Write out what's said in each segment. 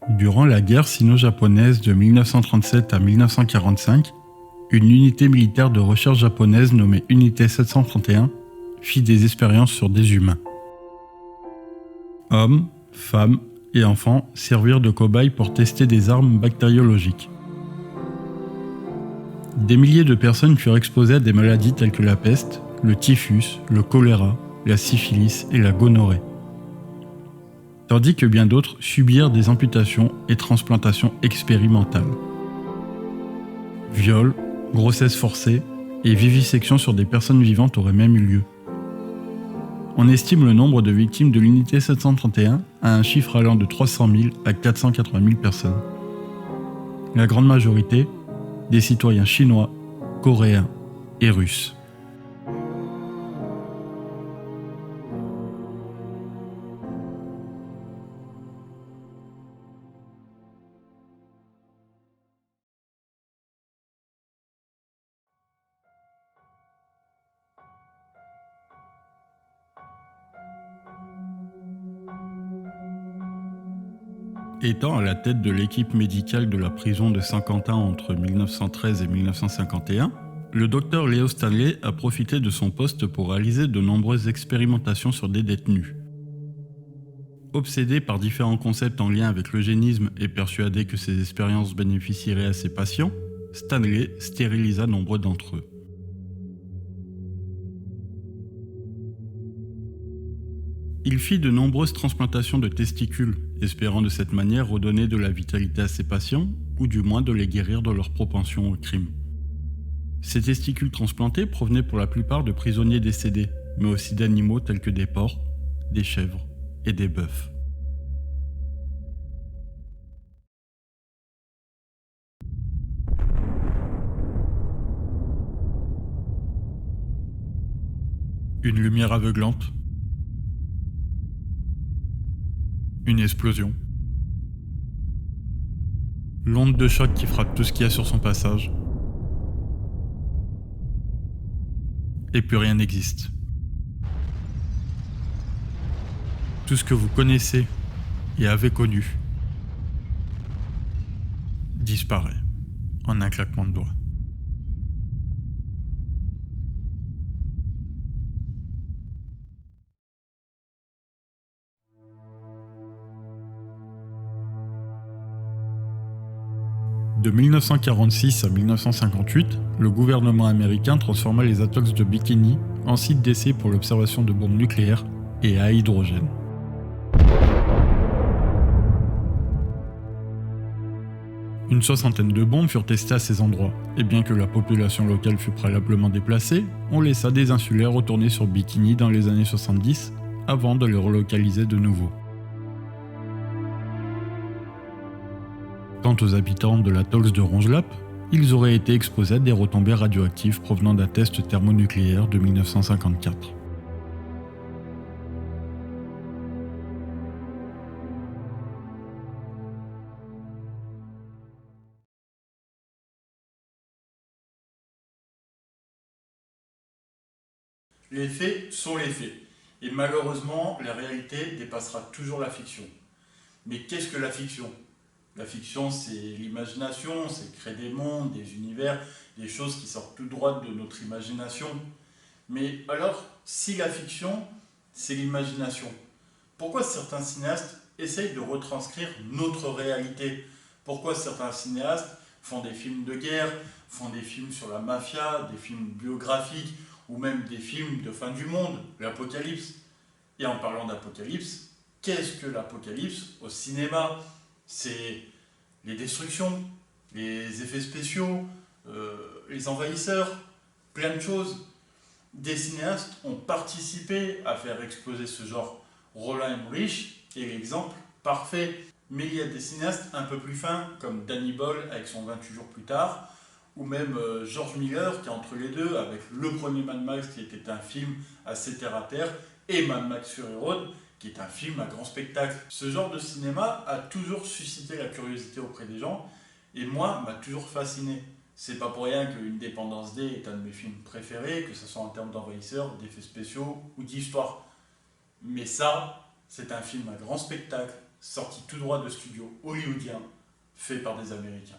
Durant la guerre sino-japonaise de 1937 à 1945, une unité militaire de recherche japonaise nommée Unité 731 fit des expériences sur des humains. Hommes, femmes et enfants servirent de cobayes pour tester des armes bactériologiques. Des milliers de personnes furent exposées à des maladies telles que la peste, le typhus, le choléra, la syphilis et la gonorrhée. Tandis que bien d'autres subirent des amputations et transplantations expérimentales. Viols, grossesses forcées et vivisection sur des personnes vivantes auraient même eu lieu. On estime le nombre de victimes de l'unité 731 à un chiffre allant de 300 000 à 480 000 personnes. La grande majorité, des citoyens chinois, coréens et russes. Étant à la tête de l'équipe médicale de la prison de Saint-Quentin entre 1913 et 1951, le docteur Leo Stanley a profité de son poste pour réaliser de nombreuses expérimentations sur des détenus. Obsédé par différents concepts en lien avec l'eugénisme et persuadé que ces expériences bénéficieraient à ses patients, Stanley stérilisa nombreux d'entre eux. Il fit de nombreuses transplantations de testicules, espérant de cette manière redonner de la vitalité à ses patients, ou du moins de les guérir de leur propension au crime. Ces testicules transplantés provenaient pour la plupart de prisonniers décédés, mais aussi d'animaux tels que des porcs, des chèvres et des bœufs. Une lumière aveuglante. Une explosion. L'onde de choc qui frappe tout ce qu'il y a sur son passage. Et plus rien n'existe. Tout ce que vous connaissez et avez connu disparaît en un claquement de doigts. De 1946 à 1958, le gouvernement américain transforma les atolls de Bikini en sites d'essai pour l'observation de bombes nucléaires et à hydrogène. Une soixantaine de bombes furent testées à ces endroits, et bien que la population locale fut préalablement déplacée, on laissa des insulaires retourner sur Bikini dans les années 70 avant de les relocaliser de nouveau. Quant aux habitants de l'atoll de Rongelap, ils auraient été exposés à des retombées radioactives provenant d'un test thermonucléaire de 1954. Les faits sont les faits. Et malheureusement, la réalité dépassera toujours la fiction. Mais qu'est-ce que la fiction ? La fiction, c'est l'imagination, c'est créer des mondes, des univers, des choses qui sortent tout droit de notre imagination. Mais alors, si la fiction, c'est l'imagination, pourquoi certains cinéastes essayent de retranscrire notre réalité ? Pourquoi certains cinéastes font des films de guerre, font des films sur la mafia, des films biographiques, ou même des films de fin du monde, l'apocalypse ? Et en parlant d'apocalypse, qu'est-ce que l'apocalypse au cinéma ? C'est les destructions, les effets spéciaux, les envahisseurs, plein de choses. Des cinéastes ont participé à faire exploser ce genre. Roland Emmerich est l'exemple parfait. Mais il y a des cinéastes un peu plus fins, comme Danny Boyle avec son 28 jours plus tard, ou même George Miller qui est entre les deux, avec le premier Mad Max qui était un film assez terre-à-terre, et Mad Max Fury Road, qui est un film à grand spectacle. Ce genre de cinéma a toujours suscité la curiosité auprès des gens, et moi, m'a toujours fasciné. C'est pas pour rien que Independence Day est un de mes films préférés, que ce soit en termes d'envahisseurs, d'effets spéciaux ou d'histoire. Mais ça, c'est un film à grand spectacle, sorti tout droit de studio hollywoodien, fait par des Américains.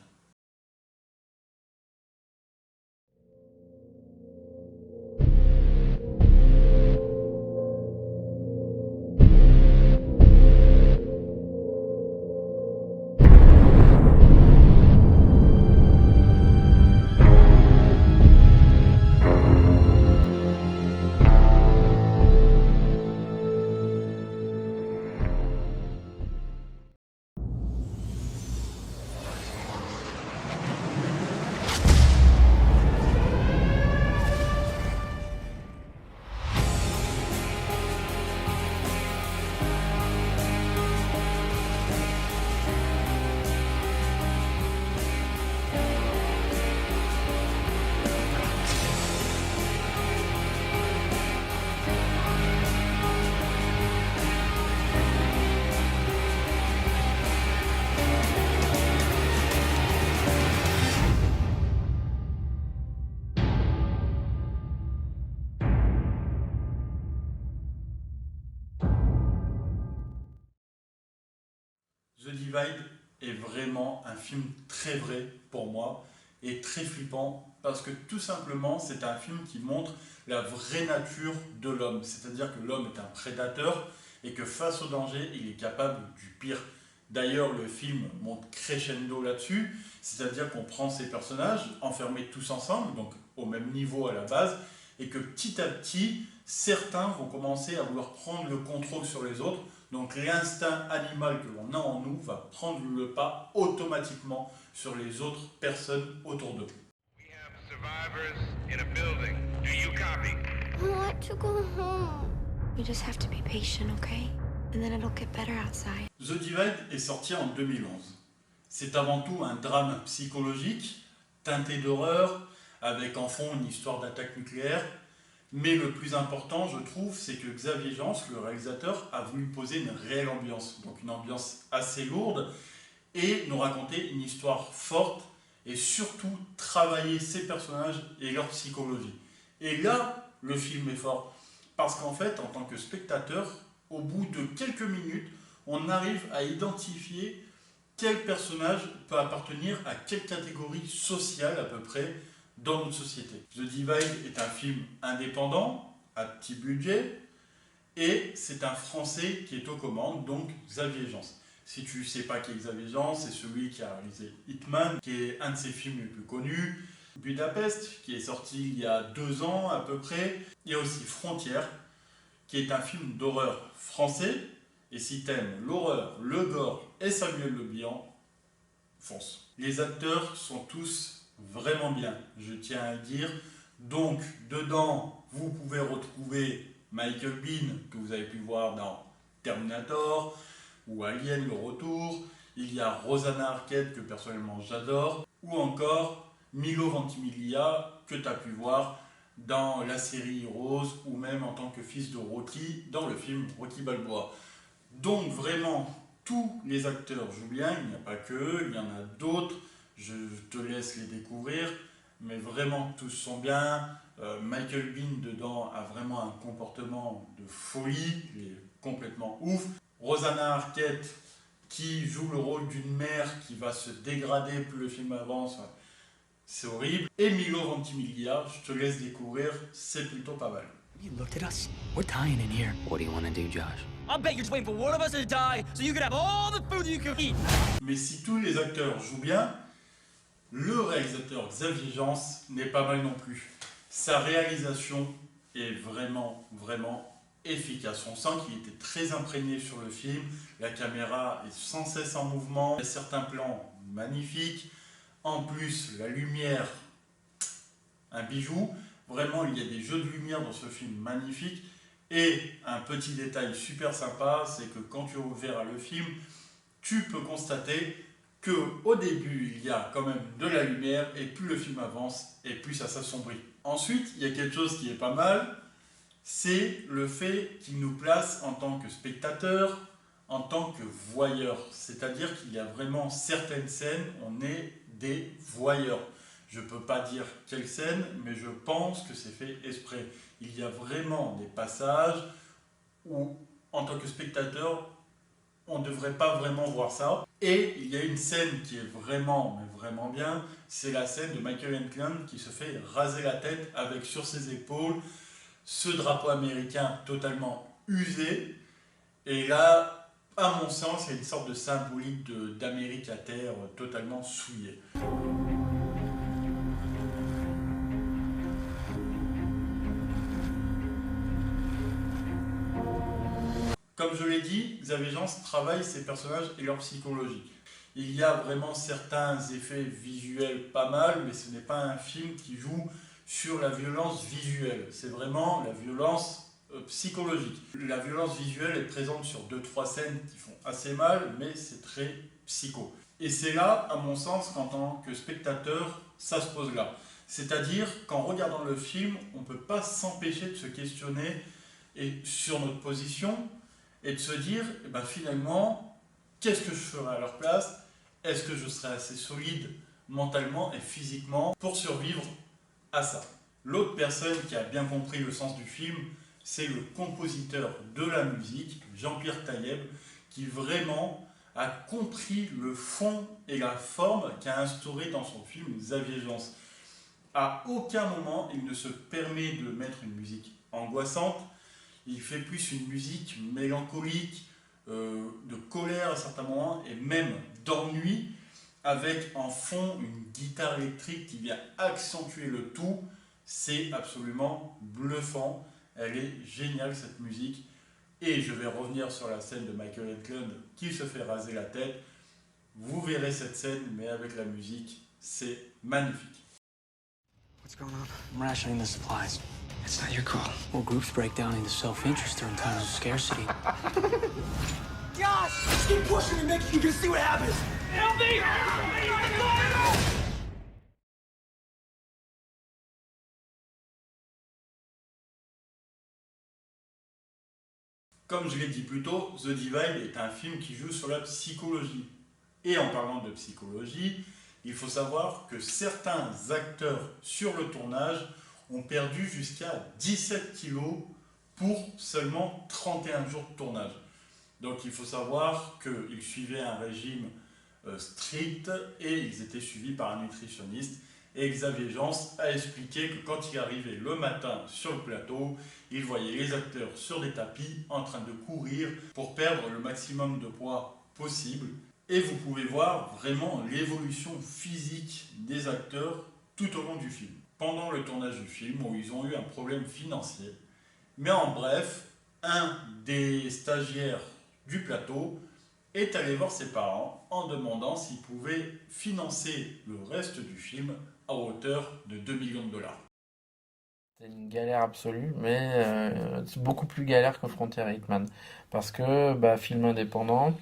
The Divide est vraiment un film très vrai pour moi et très flippant parce que tout simplement c'est un film qui montre la vraie nature de l'homme. C'est-à-dire que l'homme est un prédateur et que face au danger, il est capable du pire. D'ailleurs, le film monte crescendo là-dessus, c'est-à-dire qu'on prend ces personnages enfermés tous ensemble, donc au même niveau à la base, et que petit à petit, certains vont commencer à vouloir prendre le contrôle sur les autres. Donc l'instinct animal que l'on a en nous va prendre le pas automatiquement sur les autres personnes autour d'eux. We have survivors in a building. Do you copy? I want to go home. You just have to be patient, okay? And then it'll get better outside. The Divide est sorti en 2011. C'est avant tout un drame psychologique, teinté d'horreur, avec en fond une histoire d'attaque nucléaire. Mais le plus important, je trouve, c'est que Xavier Jeans, le réalisateur, a voulu poser une réelle ambiance. Donc une ambiance assez lourde et nous raconter une histoire forte et surtout travailler ces personnages et leur psychologie. Et là, le film est fort. Parce qu'en fait, en tant que spectateur, au bout de quelques minutes, on arrive à identifier quel personnage peut appartenir à quelle catégorie sociale à peu près dans notre société. The Divide est un film indépendant, à petit budget, et c'est un Français qui est aux commandes, donc Xavier Jeans. Si tu ne sais pas qui est Xavier Jeans, c'est celui qui a réalisé Hitman, qui est un de ses films les plus connus, Budapest, qui est sorti il y a 2 ans à peu près. Il y a aussi Frontières, qui est un film d'horreur français, et si t'aimes l'horreur, le gore et Samuel Le Bihan, fonce. Les acteurs sont tous vraiment bien, je tiens à le dire. Donc, dedans, vous pouvez retrouver Michael Biehn, que vous avez pu voir dans Terminator, ou Alien, le retour. Il y a Rosanna Arquette, que personnellement j'adore. Ou encore Milo Ventimiglia, que tu as pu voir dans la série Heroes, ou même en tant que fils de Rocky, dans le film Rocky Balboa. Donc vraiment, tous les acteurs jouent bien, il n'y a pas que eux, il y en a d'autres, je te laisse les découvrir, mais vraiment tous sont bien. Michael Biehn dedans a vraiment un comportement de folie, il est complètement ouf. Rosanna Arquette qui joue le rôle d'une mère qui va se dégrader plus le film avance, c'est horrible. Et Milo Ventimiglia, je te laisse découvrir, c'est plutôt pas mal. You looked at us. We're dying in here. What do you want to do, Josh? I bet you're just waiting for one of us to die so you can have all the food you can eat. Mais si tous les acteurs jouent bien, le réalisateur Xavier Jeans n'est pas mal non plus. Sa réalisation est vraiment, vraiment efficace. On sent qu'il était très imprégné sur le film. La caméra est sans cesse en mouvement. Il y a certains plans magnifiques. En plus, la lumière, un bijou. Vraiment, il y a des jeux de lumière dans ce film magnifiques. Et un petit détail super sympa, c'est que quand tu reverras le film, tu peux constater qu'au début, il y a quand même de la lumière, et plus le film avance, et plus ça s'assombrit. Ensuite, il y a quelque chose qui est pas mal, c'est le fait qu'il nous place en tant que spectateur, en tant que voyeur. C'est-à-dire qu'il y a vraiment certaines scènes, on est des voyeurs. Je ne peux pas dire quelle scène, mais je pense que c'est fait exprès. Il y a vraiment des passages où, en tant que spectateur, on ne devrait pas vraiment voir ça. Et il y a une scène qui est vraiment, mais vraiment bien, c'est la scène de Michael Eklund qui se fait raser la tête avec sur ses épaules ce drapeau américain totalement usé. Et là, à mon sens, il y a une sorte de symbolique d'Amérique à terre totalement souillée. Comme je l'ai dit, Xavier Jeans travaille ses personnages et leur psychologie. Il y a vraiment certains effets visuels pas mal, mais ce n'est pas un film qui joue sur la violence visuelle. C'est vraiment la violence psychologique. La violence visuelle est présente sur 2-3 scènes qui font assez mal, mais c'est très psycho. Et c'est là, à mon sens, qu'en tant que spectateur, ça se pose là. C'est-à-dire qu'en regardant le film, on ne peut pas s'empêcher de se questionner sur notre position, et de se dire, finalement, qu'est-ce que je ferais à leur place? Est-ce que je serais assez solide mentalement et physiquement pour survivre à ça? L'autre personne qui a bien compris le sens du film, c'est le compositeur de la musique, Jean-Pierre Taïeb, qui vraiment a compris le fond et la forme qu'a instauré dans son film Xavier Jeans. À aucun moment, il ne se permet de mettre une musique angoissante. Il fait plus une musique mélancolique, de colère à certains moments, et même d'ennui, avec en fond une guitare électrique qui vient accentuer le tout. C'est absolument bluffant. Elle est géniale, cette musique. Et je vais revenir sur la scène de Michael Eklund qui se fait raser la tête. Vous verrez cette scène, mais avec la musique, c'est magnifique. What's going on? I'm rationing the supplies. It's not your call. Well, groups break down into self-interest during times of scarcity. Josh! Just keep pushing me, Mick. You can see what happens. Help me! Comme je l'ai dit plus tôt, The Divide est un film qui joue sur la psychologie. Et en parlant de psychologie, il faut savoir que certains acteurs sur le tournage ont perdu jusqu'à 17 kilos pour seulement 31 jours de tournage. Donc il faut savoir qu'ils suivaient un régime strict et ils étaient suivis par un nutritionniste. Et Xavier Jeans a expliqué que quand il arrivait le matin sur le plateau, il voyait les acteurs sur des tapis en train de courir pour perdre le maximum de poids possible. Et vous pouvez voir vraiment l'évolution physique des acteurs tout au long du film. Pendant le tournage du film, où ils ont eu un problème financier. Mais en bref, un des stagiaires du plateau est allé voir ses parents en demandant s'ils pouvaient financer le reste du film à hauteur de 2 millions de dollars. C'est une galère absolue, mais c'est beaucoup plus galère que Frontier Hitman. Parce que film indépendant,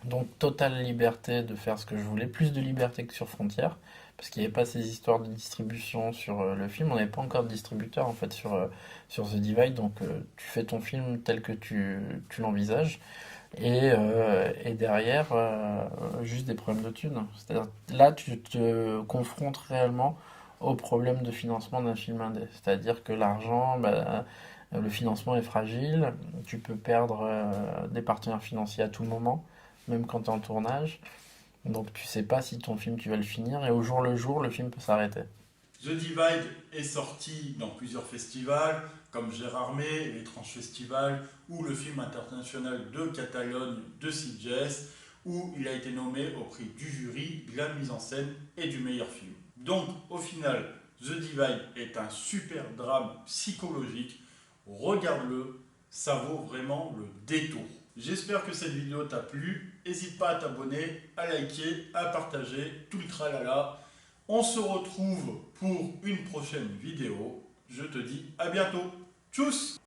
donc totale liberté de faire ce que je voulais, plus de liberté que sur Frontier, parce qu'il n'y avait pas ces histoires de distribution sur le film, on n'avait pas encore de distributeur en fait sur The Divide, donc tu fais ton film tel que tu l'envisages, et derrière, juste des problèmes de thunes. C'est-à-dire, là, tu te confrontes réellement au problème de financement d'un film indé. C'est-à-dire que l'argent, le financement est fragile, tu peux perdre des partenaires financiers à tout moment, même quand tu es en tournage. Donc tu sais pas si ton film tu vas le finir, et au jour le jour, le film peut s'arrêter. The Divide est sorti dans plusieurs festivals, comme Gérardmer, l'Étrange Festival, ou le film international de Catalogne de Sitges, où il a été nommé au prix du jury, de la mise en scène et du meilleur film. Donc au final, The Divide est un super drame psychologique. Regarde-le, ça vaut vraiment le détour. J'espère que cette vidéo t'a plu. N'hésite pas à t'abonner, à liker, à partager, tout le tralala. On se retrouve pour une prochaine vidéo. Je te dis à bientôt. Tchuss!